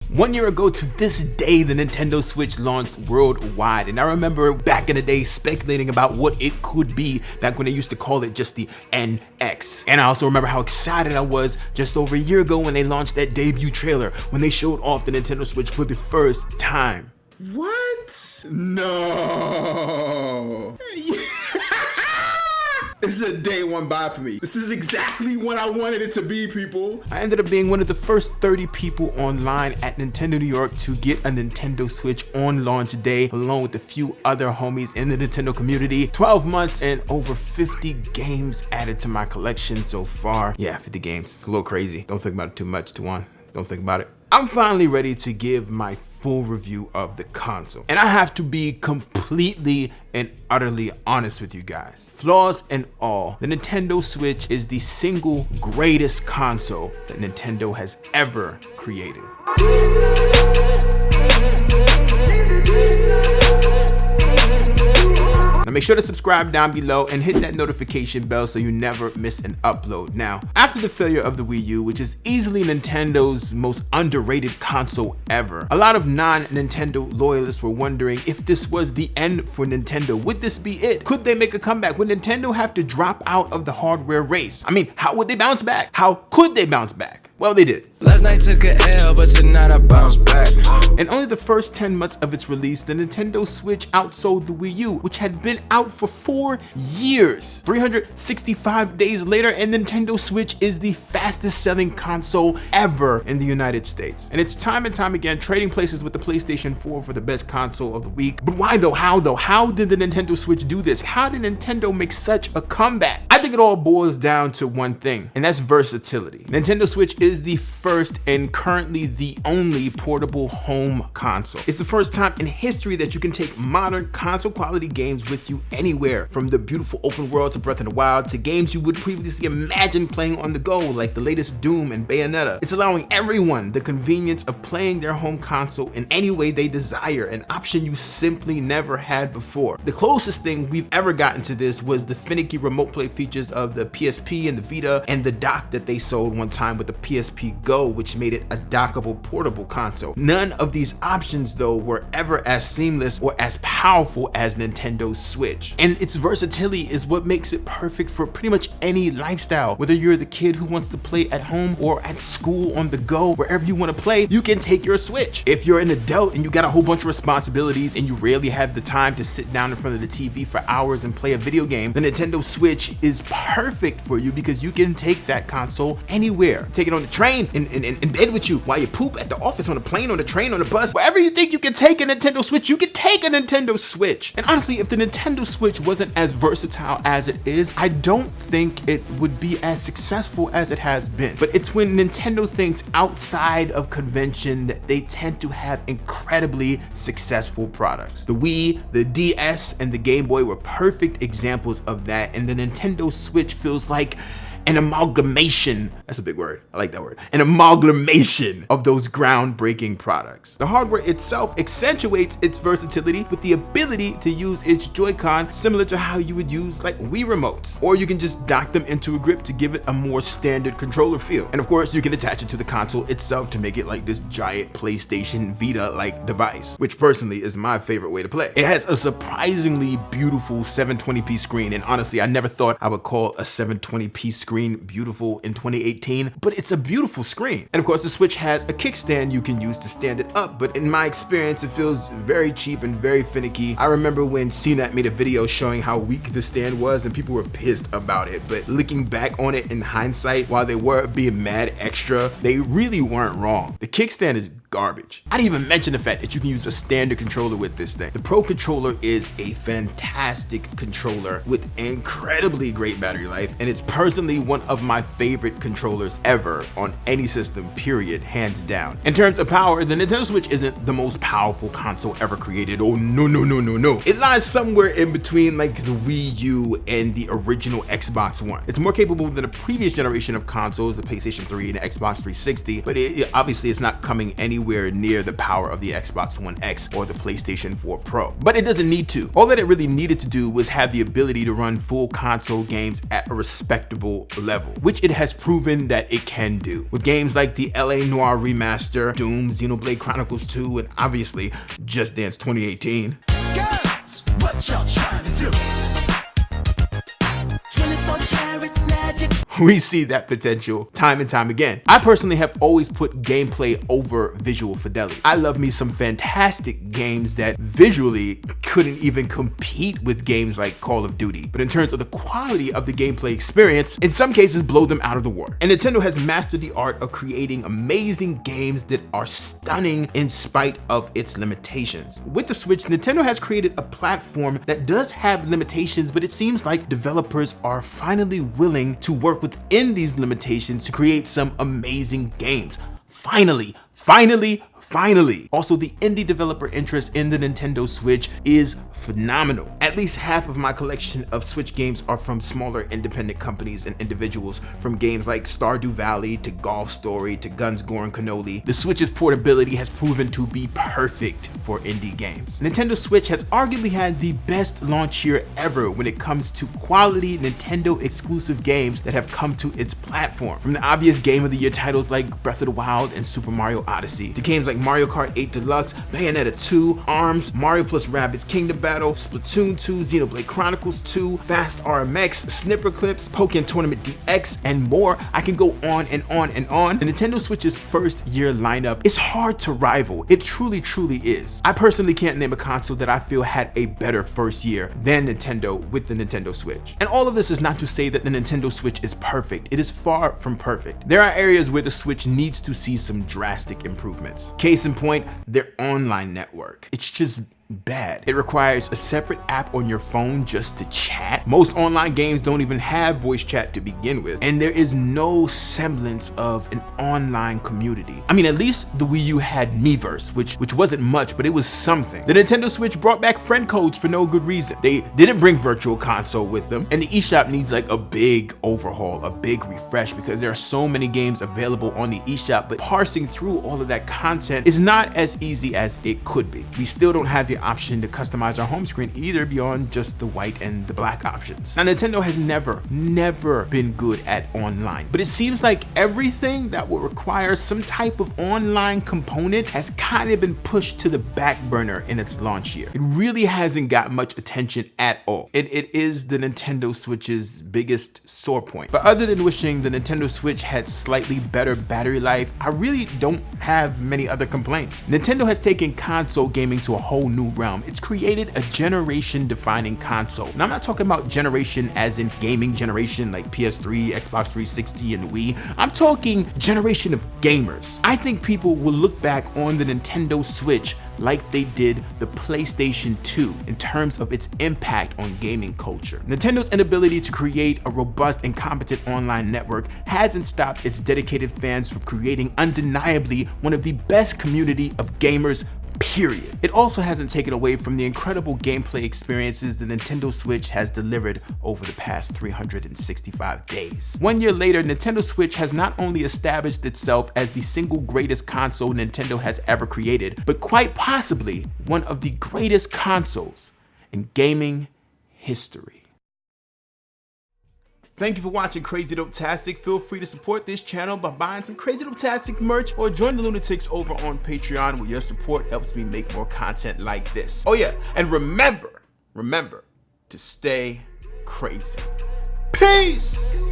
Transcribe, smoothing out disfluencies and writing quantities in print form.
1 year ago to this day, the Nintendo Switch launched worldwide, and I remember back in the day speculating about what it could be back when they used to call it just the NX. And I also remember how excited I was just over a year ago when they launched that debut trailer, when they showed off the Nintendo Switch for the first time. What? No. This is a day one buy for me. This is exactly what I wanted it to be, people. I ended up being one of the first 30 people online at Nintendo New York to get a Nintendo Switch on launch day, along with a few other homies in the Nintendo community. 12 months and over 50 games added to my collection so far. Yeah, 50 games. It's a little crazy. Don't think about it too much, Tuan. Don't think about it. I'm finally ready to give my full review of the console. And I have to be completely and utterly honest with you guys. Flaws and all, the Nintendo Switch is the single greatest console that Nintendo has ever created. Now make sure to subscribe down below and hit that notification bell so you never miss an upload. Now, after the failure of the Wii U, which is easily Nintendo's most underrated console ever, a lot of non-Nintendo loyalists were wondering if this was the end for Nintendo. Would this be it? Could they make a comeback? Would Nintendo have to drop out of the hardware race? I mean, how would they bounce back? How could they bounce back? Well, they did. Last night took a L, but tonight I bounce back. In only the first 10 months of its release, the Nintendo Switch outsold the Wii U, which had been out for 4 years. 365 days later, and Nintendo Switch is the fastest selling console ever in the United States. And it's time and time again trading places with the PlayStation 4 for the best console of the week. But why though? How though? How did the Nintendo Switch do this? How did Nintendo make such a comeback? I think it all boils down to one thing, and that's versatility. Nintendo Switch is the first and currently the only portable home console. It's the first time in history that you can take modern console quality games with you anywhere, from the beautiful open world to Breath of the Wild to games you would previously imagine playing on the go, like the latest Doom and Bayonetta. It's allowing everyone the convenience of playing their home console in any way they desire, an option you simply never had before. The closest thing we've ever gotten to this was the finicky remote play features of the PSP and the Vita, and the dock that they sold one time with the PSP Go, which made it a dockable portable console. None of these options though were ever as seamless or as powerful as Nintendo's Switch. And its versatility is what makes it perfect for pretty much any lifestyle. Whether you're the kid who wants to play at home or at school, on the go, wherever you want to play, you can take your Switch. If you're an adult and you got a whole bunch of responsibilities and you rarely have the time to sit down in front of the TV for hours and play a video game, the Nintendo Switch is perfect for you because you can take that console anywhere. Take it on the train, in bed with you, while you poop, at the office, on the plane, on the train, on the bus, wherever you think you can take a Nintendo Switch, you can take a Nintendo Switch. And honestly, if the Nintendo Switch wasn't as versatile as it is, I don't think it would be as successful as it has been. But it's when Nintendo thinks outside of convention that they tend to have incredibly successful products. The Wii, the DS, and the Game Boy were perfect examples of that, and the Nintendo Switch feels like an amalgamation, that's a big word, I like that word, an amalgamation of those groundbreaking products. The hardware itself accentuates its versatility with the ability to use its Joy-Con similar to how you would use like Wii remotes, or you can just dock them into a grip to give it a more standard controller feel. And of course, you can attach it to the console itself to make it like this giant PlayStation Vita-like device, which personally is my favorite way to play. It has a surprisingly beautiful 720p screen, and honestly, I never thought I would call a 720p screen beautiful in 2018, but it's a beautiful screen. And of course, the Switch has a kickstand you can use to stand it up, but in my experience, it feels very cheap and very finicky. I remember when CNET made a video showing how weak the stand was and people were pissed about it, but looking back on it in hindsight, while they were being mad extra, they really weren't wrong. The kickstand is garbage. I didn't even mention the fact that you can use a standard controller with this thing. The Pro Controller is a fantastic controller with incredibly great battery life, and it's personally one of my favorite controllers ever on any system, period, hands down. In terms of power, the Nintendo Switch isn't the most powerful console ever created. Oh no, no, no, no, no. It lies somewhere in between like the Wii U and the original Xbox One. It's more capable than the previous generation of consoles, the PlayStation 3 and the Xbox 360, but obviously it's not coming anywhere near the power of the Xbox One X or the PlayStation 4 Pro. But it doesn't need to. All that it really needed to do was have the ability to run full console games at a respectable level, which it has proven that it can do. With games like the LA Noire Remaster, Doom, Xenoblade Chronicles 2, and obviously Just Dance 2018. Girls, what y'all trying to do? 24 karat magic. We see that potential time and time again. I personally have always put gameplay over visual fidelity. I love me some fantastic games that visually couldn't even compete with games like Call of Duty, but in terms of the quality of the gameplay experience, in some cases blow them out of the water. And Nintendo has mastered the art of creating amazing games that are stunning in spite of its limitations. With the Switch, Nintendo has created a platform that does have limitations, but it seems like developers are finally willing to work within these limitations to create some amazing games. Finally. Also, the indie developer interest in the Nintendo Switch is phenomenal. At least half of my collection of Switch games are from smaller independent companies and individuals, from games like Stardew Valley to Golf Story to Guns, Gore, and Cannoli. The Switch's portability has proven to be perfect for indie games. Nintendo Switch has arguably had the best launch year ever when it comes to quality Nintendo exclusive games that have come to its platform. From the obvious Game of the Year titles like Breath of the Wild and Super Mario Odyssey, to games like Mario Kart 8 Deluxe, Bayonetta 2, ARMS, Mario plus Rabbids Kingdom Battle, Splatoon 2, Xenoblade Chronicles 2, Fast RMX, Snipper Clips, Pokken Tournament DX, and more. I can go on and on and on. The Nintendo Switch's first year lineup is hard to rival. It truly is. I personally can't name a console that I feel had a better first year than Nintendo with the Nintendo Switch. And all of this is not to say that the Nintendo Switch is perfect. It is far from perfect. There are areas where the Switch needs to see some drastic improvements. Case in point, their online network. It's just bad. It requires a separate app on your phone just to chat. Most online games don't even have voice chat to begin with, and there is no semblance of an online community. I mean, at least the Wii U had Miiverse, which wasn't much, but it was something. The Nintendo Switch brought back friend codes for no good reason. They didn't bring Virtual Console with them, and the eShop needs like a big overhaul, a big refresh, because there are so many games available on the eShop, but parsing through all of that content is not as easy as it could be. We still don't have the option to customize our home screen either beyond just the white and the black options. Now, Nintendo has never been good at online, but it seems like everything that will require some type of online component has kind of been pushed to the back burner in its launch year. It really hasn't got much attention at all. It is the Nintendo Switch's biggest sore point. But other than wishing the Nintendo Switch had slightly better battery life, I really don't have many other complaints. Nintendo has taken console gaming to a whole new realm. It's created a generation-defining console. And I'm not talking about generation as in gaming generation like PS3, Xbox 360, and Wii. I'm talking generation of gamers. I think people will look back on the Nintendo Switch like they did the PlayStation 2 in terms of its impact on gaming culture. Nintendo's inability to create a robust and competent online network hasn't stopped its dedicated fans from creating undeniably one of the best community of gamers, period. It also hasn't taken away from the incredible gameplay experiences the Nintendo Switch has delivered over the past 365 days. 1 year later, Nintendo Switch has not only established itself as the single greatest console Nintendo has ever created, but quite possibly one of the greatest consoles in gaming history. Thank you for watching CrazyDopetastic. Feel free to support this channel by buying some CrazyDopetastic merch or join the Lunatics over on Patreon, where your support helps me make more content like this. Oh yeah, and remember to stay crazy. Peace!